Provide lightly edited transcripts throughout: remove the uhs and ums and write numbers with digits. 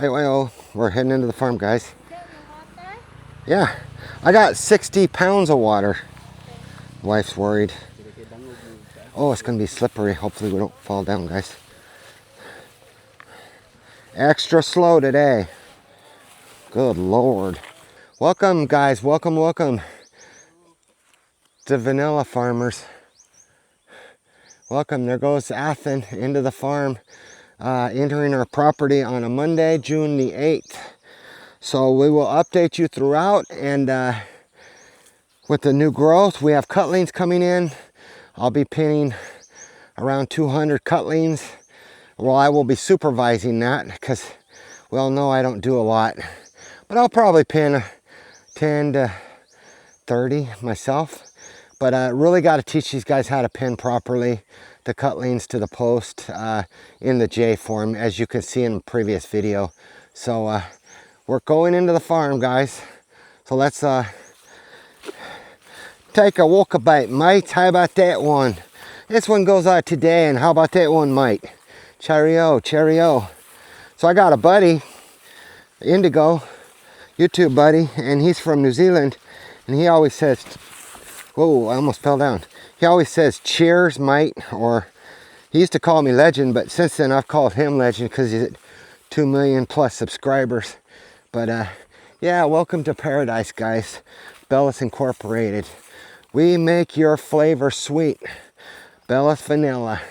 Hey, well, we're heading into the farm, guys. Yeah, I got 60 pounds of water. Wife's worried. Oh, it's gonna be slippery. Hopefully we don't fall down, guys. Extra slow today. Good Lord. Welcome, guys. Welcome to Vanilla Farmers. Welcome. There goes Athen into the farm, entering our property on a Monday, June the 8th. So we will update you throughout, and with the new growth, we have cutlings coming in. I'll be pinning around 200 cutlings. Well, I will be supervising that because we all know I don't do a lot, but I'll probably pin 10 to 30 myself. But I really got to teach these guys how to pin properly the cutlings to the post in the J form, as you can see in the previous video. So we're going into the farm, guys. So let's take a walkabout, mate. How about that one? This one goes out today, and how about that one, mate? Cheerio, cheerio. So I got a buddy, Indigo, YouTube buddy, and he's from New Zealand, and he always says, whoa, I almost fell down. He always says, cheers, mate, or he used to call me Legend, but since then I've called him Legend because he's at 2 million plus subscribers. But yeah, welcome to paradise, guys. Bellis Incorporated. We make your flavor sweet. Bellis Vanilla.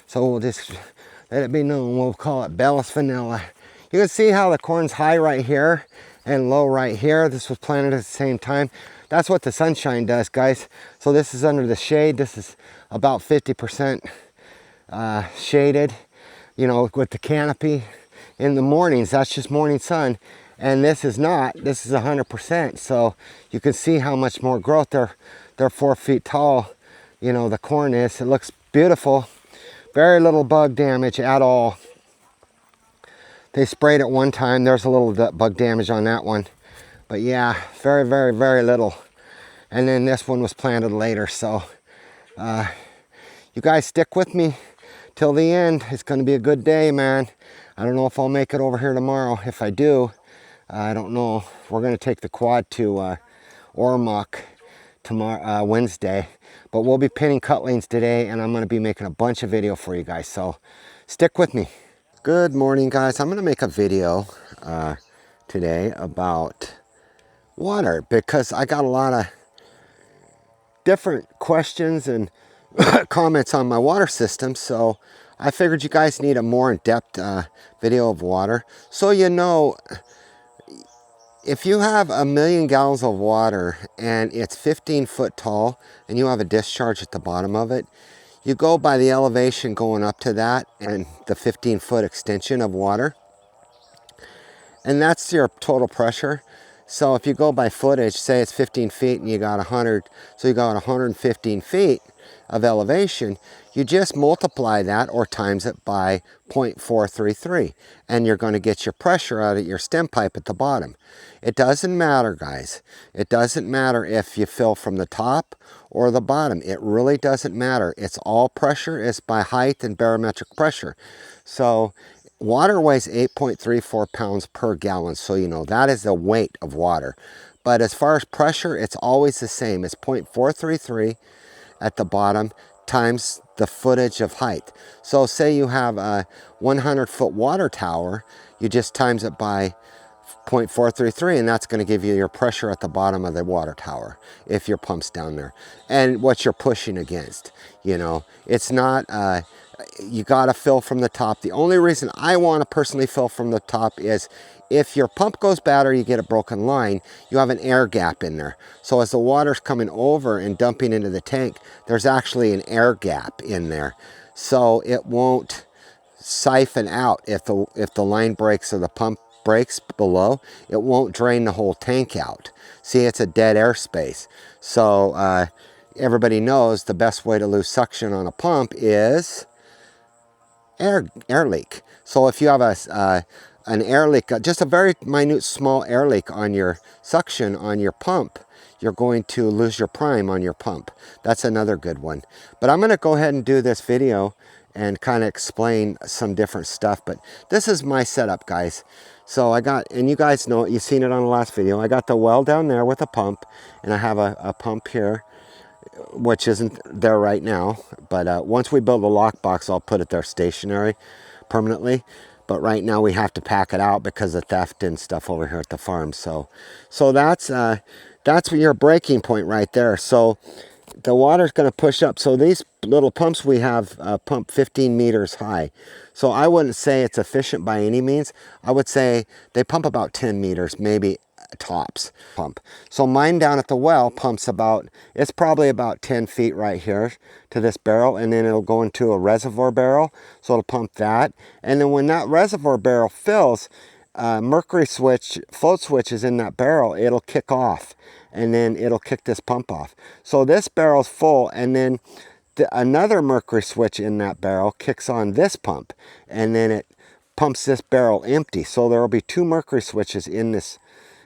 So we'll just let it be known, we'll call it Bellis Vanilla. You can see how the corn's high right here and low right here. This was planted at the same time. That's what the sunshine does, guys. So this is under the shade. This is about 50% shaded, you know, with the canopy. In the mornings, that's just morning sun. And this is not, this is 100%. So you can see how much more growth. They're 4 feet tall, you know, the corn is. It looks beautiful. Very little bug damage at all. They sprayed it one time. There's a little bug damage on that one. But yeah, very, very, very little. And then this one was planted later. So you guys stick with me till the end. It's going to be a good day, man. I don't know if I'll make it over here tomorrow. If I do, I don't know. We're going to take the quad to Ormoc tomorrow, Wednesday. But we'll be pinning cutlings today, and I'm going to be making a bunch of video for you guys. So stick with me. Good morning, guys. I'm going to make a video today about water because I got a lot of different questions and comments on my water system. So I figured you guys need a more in-depth video of water. So you know, if you have 1 million gallons of water and it's 15 foot tall and you have a discharge at the bottom of it, you go by the elevation going up to that and the 15 foot extension of water. And that's your total pressure. So if you go by footage, say it's 15 feet and you got 100, so you got 115 feet of elevation, you just multiply that or times it by 0.433, and you're going to get your pressure out of your stem pipe at the bottom. It doesn't matter, guys. It doesn't matter if you fill from the top or the bottom. It really doesn't matter. It's all pressure. It's by height and barometric pressure. So water weighs 8.34 pounds per gallon, so you know that is the weight of water. But as far as pressure, it's always the same. It's 0.433 at the bottom times the footage of height. So say you have a 100 foot water tower, you just times it by 0.433, and that's going to give you your pressure at the bottom of the water tower if your pump's down there and what you're pushing against. You know, it's not you got to fill from the top. The only reason I want to personally fill from the top is if your pump goes bad or you get a broken line, you have an air gap in there. So as the water's coming over and dumping into the tank, there's actually an air gap in there. So it won't siphon out if the line breaks or the pump breaks below. It won't drain the whole tank out. See, it's a dead air space. So everybody knows the best way to lose suction on a pump is air leak. So if you have an air leak, just a very minute small air leak on your suction on your pump, you're going to lose your prime on your pump. That's another good one. But I'm going to go ahead and do this video and kind of explain some different stuff. But this is my setup, guys. So I got, and you guys know it, you've seen it on the last video, I got the well down there with a pump, and I have a pump here, which isn't there right now. But once we build the lockbox, I'll put it there stationary permanently. But right now we have to pack it out because of theft and stuff over here at the farm. So that's your breaking point right there. So the water's going to push up. So these little pumps we have pump 15 meters high. So I wouldn't say it's efficient by any means. I would say they pump about 10 meters, maybe tops pump. So mine down at the well pumps about, it's probably about 10 feet right here to this barrel, and then it'll go into a reservoir barrel. So it'll pump that. And then when that reservoir barrel fills, mercury switch, float switch is in that barrel, it'll kick off, and then it'll kick this pump off. So this barrel's full, and then another mercury switch in that barrel kicks on this pump, and then it pumps this barrel empty. So there will be two mercury switches in this,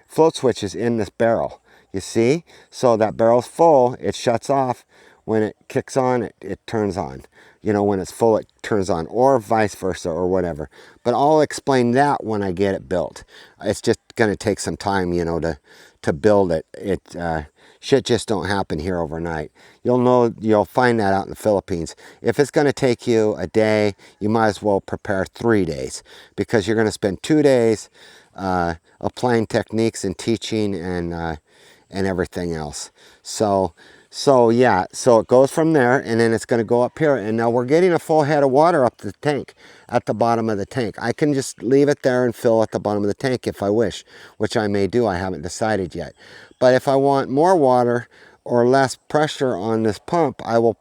float switches in this barrel. You see? So that barrel's full, it shuts off. When it kicks on, it turns on. You know, when it's full, it turns on, or vice versa, or whatever. But I'll explain that when I get it built. It's just going to take some time, you know, to build it. Shit just don't happen here overnight. You'll find that out in the Philippines. If it's going to take you a day, you might as well prepare 3 days, because you're going to spend 2 days applying techniques and teaching and everything else. So yeah, so it goes from there, and then it's going to go up here. And now we're getting a full head of water up the tank, at the bottom of the tank. I can just leave it there and fill at the bottom of the tank if I wish, which I may do. I haven't decided yet. But if I want more water or less pressure on this pump, I will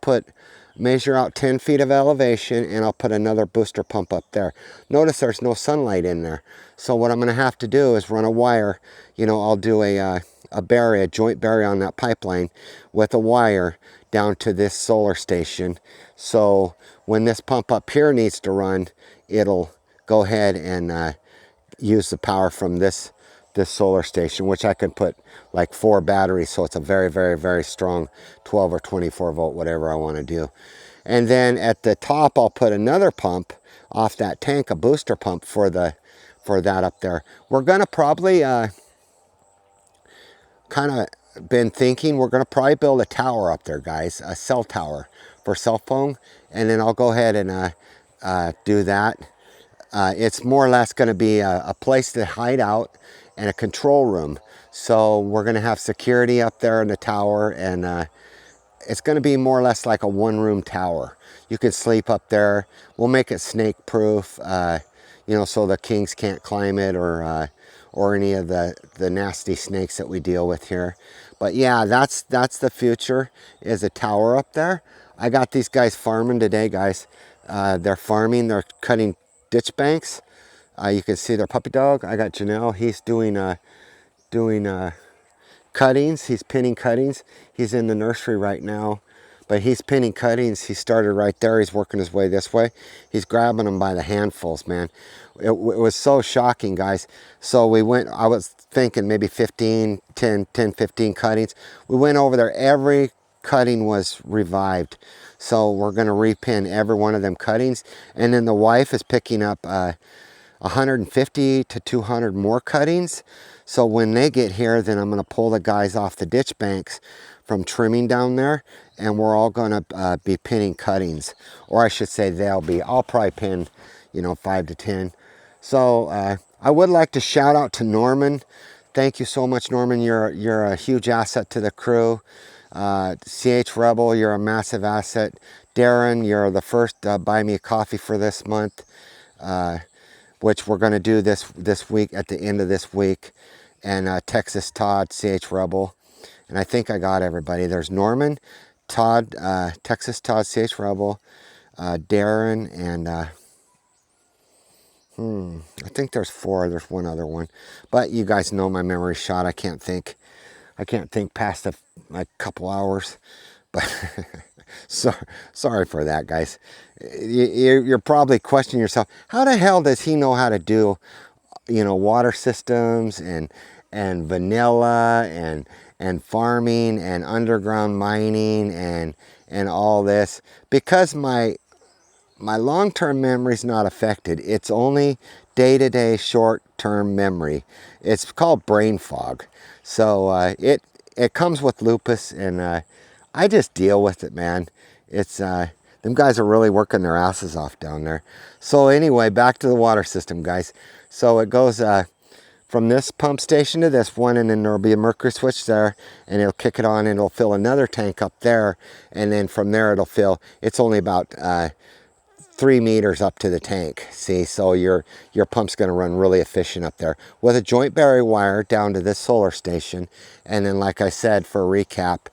measure out 10 feet of elevation, and I'll put another booster pump up there. Notice there's no sunlight in there. So what I'm going to have to do is run a wire. You know, I'll do a joint bury on that pipeline with a wire down to this solar station. So when this pump up here needs to run, it'll go ahead and use the power from this solar station, which I can put like 4 batteries. So it's a very, very, very strong 12 or 24 volt, whatever I want to do. And then at the top, I'll put another pump off that tank, a booster pump for that up there. We're going to probably kind of been thinking we're going to probably build a tower up there, guys, a cell tower for cell phone, and then I'll go ahead and do that. It's more or less going to be a place to hide out and a control room. So we're going to have security up there in the tower, and it's going to be more or less like a one-room tower. You can sleep up there. We'll make it snake-proof, you know, so the kings can't climb it, or any of the nasty snakes that we deal with here. But yeah, that's the future, is a tower up there. I got these guys farming today, guys. They're farming. They're cutting ditch banks. You can see their puppy dog. I got Janelle. He's doing cuttings. He's pinning cuttings. He's in the nursery right now, but he's pinning cuttings. He started right there. He's working his way this way. He's grabbing them by the handfuls, man. It was so shocking, guys. So we went, I was thinking maybe 15 cuttings. We went over there. Every cutting was revived. So we're going to repin every one of them cuttings. And then the wife is picking up 150 to 200 more cuttings. So when they get here, then I'm going to pull the guys off the ditch banks from trimming down there, and we're all going to be pinning cuttings. Or I should say I'll probably pin, you know, 5 to 10. So I would like to shout out to Norman. Thank you so much, Norman. You're a huge asset to the crew. CH Rebel, you're a massive asset. Darren, you're the first buy me a coffee for this month, which we're going to do this week, at the end of this week. And Texas Todd, CH Rebel. And I think I got everybody. There's Norman, Todd, Texas Todd, CH Rebel, Darren, and I think there's 4. There's one other one. But you guys know my memory shot. I can't think past a couple hours. But sorry for that, guys. You're probably questioning yourself, how the hell does he know how to do, you know, water systems and vanilla and farming and underground mining and all this? Because my my long-term memory is not affected. It's only day-to-day short-term memory. It's called brain fog. So it comes with lupus, and I just deal with it, man. It's them guys are really working their asses off down there. So anyway, back to the water system, guys. So it goes from this pump station to this one, and then there'll be a mercury switch there, and it'll kick it on, and it'll fill another tank up there, and then from there it'll fill. It's only about 3 meters up to the tank. See, so your pump's going to run really efficient up there with a joint battery wire down to this solar station. And then, like I said, for a recap,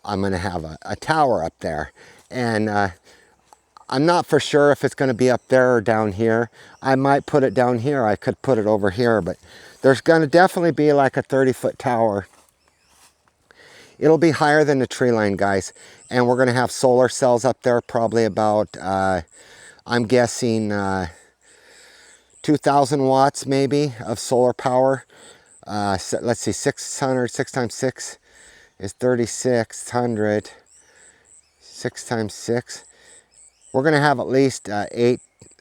I'm going to have a tower up there, and I'm not for sure if it's going to be up there or down here. I might put it down here. I could put it over here, but there's going to definitely be like a 30-foot tower. It'll be higher than the tree line, guys, and we're going to have solar cells up there, probably about I'm guessing 2,000 watts maybe of solar power. So let's see, 600, 6 times 6 is 3,600. 6 times 6. We're going to have at least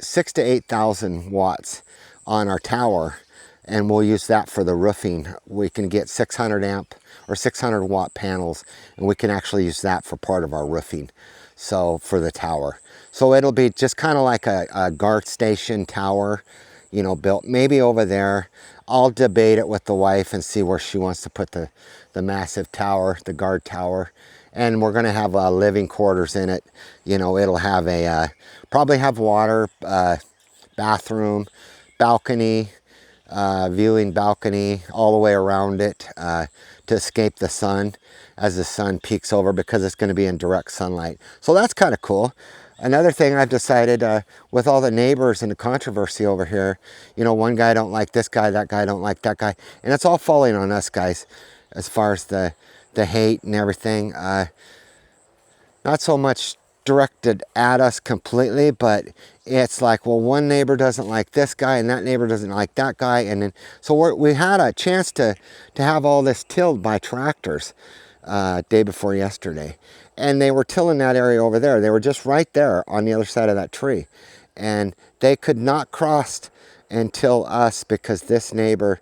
6 to 8,000 watts on our tower, and we'll use that for the roofing. We can get 600 amp or 600 watt panels, and we can actually use that for part of our roofing, so for the tower. So it'll be just kind of like a guard station tower, you know, built maybe over there. I'll debate it with the wife and see where she wants to put the massive tower, the guard tower. And we're going to have living quarters in it. You know, it'll have a probably have water, bathroom, balcony, viewing balcony all the way around it to escape the sun as the sun peeks over, because it's going to be in direct sunlight. So that's kind of cool. Another thing I've decided with all the neighbors and the controversy over here, you know, one guy don't like this guy, that guy don't like that guy, and it's all falling on us, guys, as far as the hate and everything. Not so much directed at us completely, but it's like, well, one neighbor doesn't like this guy and that neighbor doesn't like that guy, and then so we had a chance to have all this tilled by tractors day before yesterday, and they were tilling that area over there. They were just right there on the other side of that tree, and they could not cross and till us because this neighbor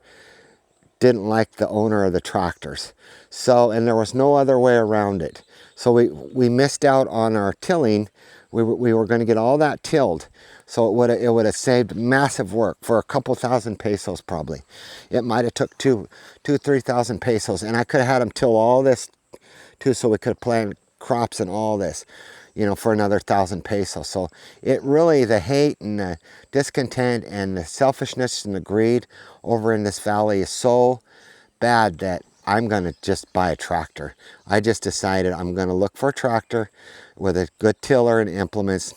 didn't like the owner of the tractors. So, and there was no other way around it. So we missed out on our tilling. We were going to get all that tilled. So it would have saved massive work for a couple thousand pesos probably. It might have took 3,000 pesos, and I could have had them till all this too, so we could have planted crops and all this, you know, for another 1,000 pesos. So it really, the hate and the discontent and the selfishness and the greed over in this valley is so bad that I'm going to just buy a tractor. I just decided I'm going to look for a tractor with a good tiller and implements,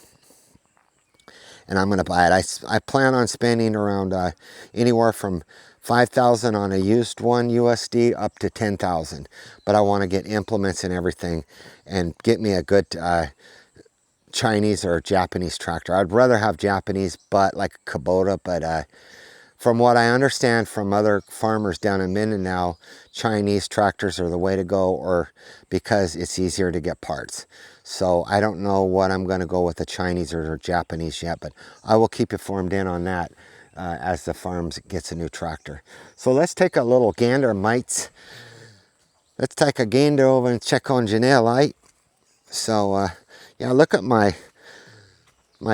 and I'm going to buy it. I plan on spending around anywhere from 5,000 on a used one USD up to 10,000, but I want to get implements and everything and get me a good Chinese or Japanese tractor. I'd rather have Japanese, but like a Kubota, but from what I understand from other farmers down in Mindanao, Chinese tractors are the way to go, or because it's easier to get parts. So I don't know what I'm going to go with, the Chinese or Japanese yet, but I will keep you informed in on that as the farm gets a new tractor. So let's take a little gander, mates. Let's take a gander over and check on Janelle, right? So yeah, look at my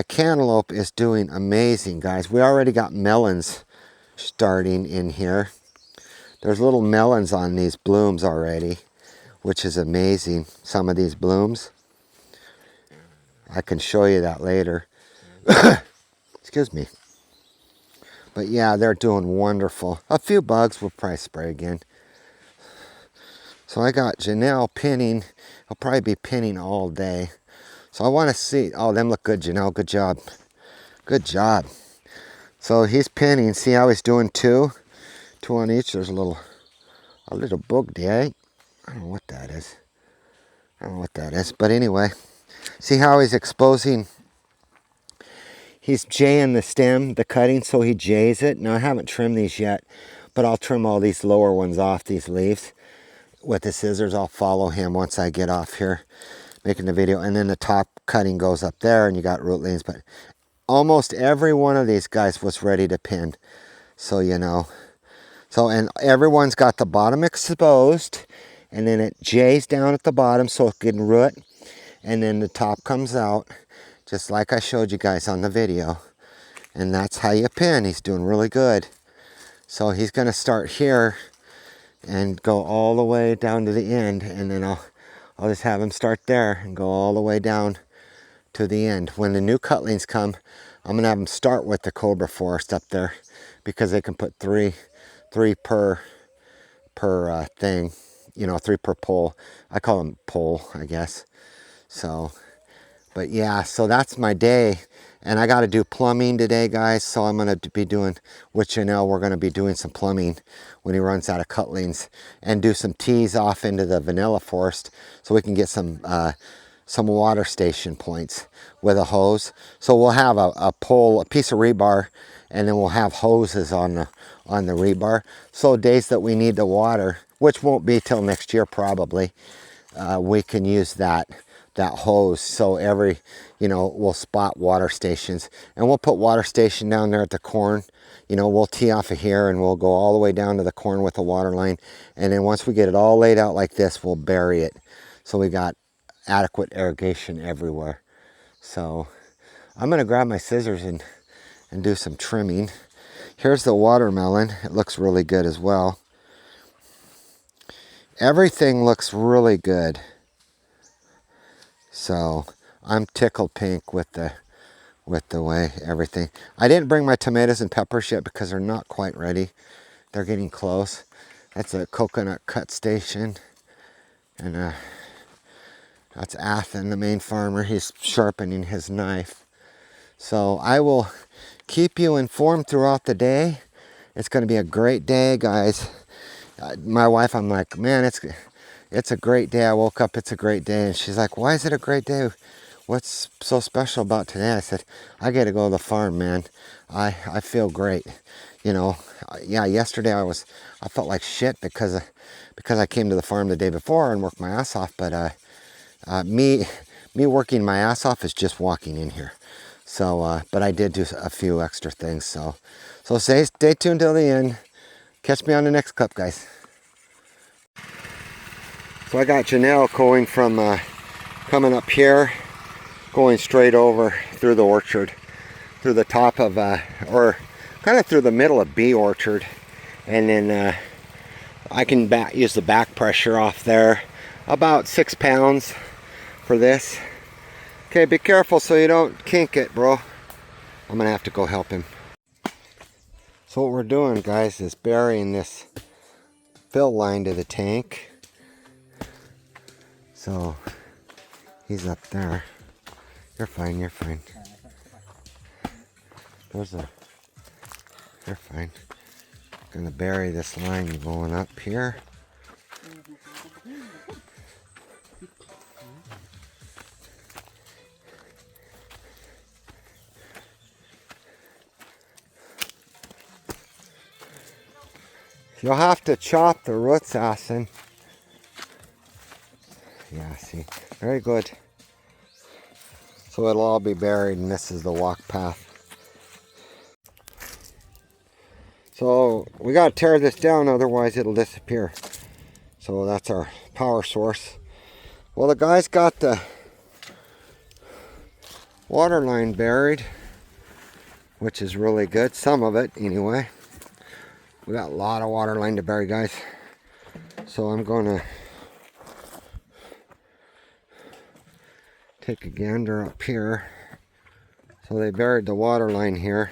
cantaloupe is doing amazing, guys. We already got melons starting in here. There's little melons on these blooms already, which is amazing. Some of these blooms, I can show you that later. Excuse me. But yeah, they're doing wonderful. A few bugs, we'll probably spray again. So I got Janelle pinning. I'll probably be pinning all day. So I want to see. Oh, them look good, Janelle. Good job. Good job. So he's pinning. See how he's doing two on each. There's a little bug there. I don't know what that is. But anyway, see how he's exposing. He's jaying the stem, the cutting, so he jays it. Now I haven't trimmed these yet, but I'll trim all these lower ones off, these leaves. With the scissors, I'll follow him once I get off here. making the video. And then the top cutting goes up there and you got root leans. But almost every one of these guys was ready to pin. So, you know. So, and everyone's got the bottom exposed. And then it jays down at the bottom so it can root. And then the top comes out. Just like I showed you guys on the video. And that's how you pin. He's doing really good. So he's going to start here and go all the way down to the end. And then I'll just have him start there and go all the way down to the end. When the new cutlings come, I'm going to have them start with the Cobra Forest up there. Because they can put three per thing. You know, 3 per pole. I call them pole, I guess. So, but yeah, so that's my day. And I got to do plumbing today, guys. So I'm going to be doing, with Janelle, we're going to be doing some plumbing when he runs out of cutlings. And do some tees off into the vanilla forest so we can get some water station points with a hose. So we'll have a pole, a piece of rebar, and then we'll have hoses on the rebar. So days that we need the water, which won't be till next year probably, we can use that hose. So every, you know, we'll spot water stations, and we'll put water station down there at the corn. You know, we'll tee off of here and we'll go all the way down to the corn with a water line. And then once we get it all laid out like this, we'll bury it. So we got adequate irrigation everywhere. So I'm going to grab my scissors and do some trimming. Here's the watermelon. It looks really good as well. Everything looks really good. So I'm tickled pink with the way everything. I didn't bring my tomatoes and peppers yet because they're not quite ready. They're getting close. That's a coconut cut station. And that's Athen, the main farmer. He's sharpening his knife. So I will keep you informed throughout the day. It's going to be a great day, guys. My wife, I'm like, man, it's a great day. I woke up, it's a great day. And she's like, why is it a great day? What's so special about today? I said, I got to go to the farm, man. I feel great. You know, yeah, yesterday I felt like shit because I came to the farm the day before and worked my ass off. But me working my ass off is just walking in here. So, but I did do a few extra things. So stay tuned till the end. Catch me on the next clip, guys. So I got Janelle going from coming up here, going straight over through the orchard, through the top of, or kind of through the middle of bee orchard, and then I can use the back pressure off there. About 6 pounds for this. Okay, be careful so you don't kink it, bro. I'm gonna have to go help him. So what we're doing, guys, is burying this fill line to the tank. So he's up there. You're fine, you're fine. You're fine. Gonna bury this line going up here. You'll have to chop the roots, Asen. Yeah, see, very good. So it'll all be buried, and this is the walk path. So we gotta tear this down, otherwise it'll disappear. So that's our power source. Well, the guy's got the water line buried, which is really good. Some of it, anyway. We got a lot of water line to bury, guys. So I'm gonna take a gander up here. So they buried the water line here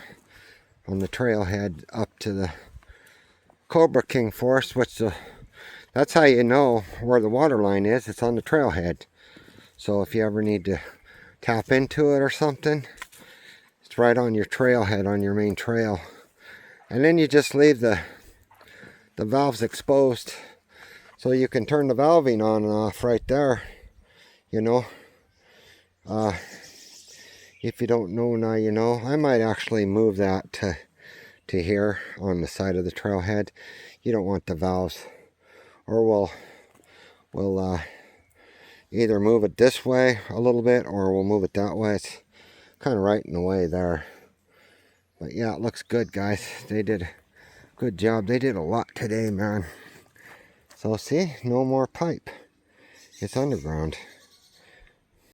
on the trailhead up to the Cobra King Forest, which that's how you know where the water line is. It's on the trailhead. So if you ever need to tap into it or something, it's right on your trailhead, on your main trail. And then you just leave the valves exposed so you can turn the valving on and off right there, you know. If you don't know, now you know. I might actually move that to here on the side of the trailhead. You don't want the valves, or we'll either move it this way a little bit or we'll move it that way. It's kind of right in the way there. But yeah, it looks good, guys. They did a good job. They did a lot today, man. So see, no more pipe. It's underground.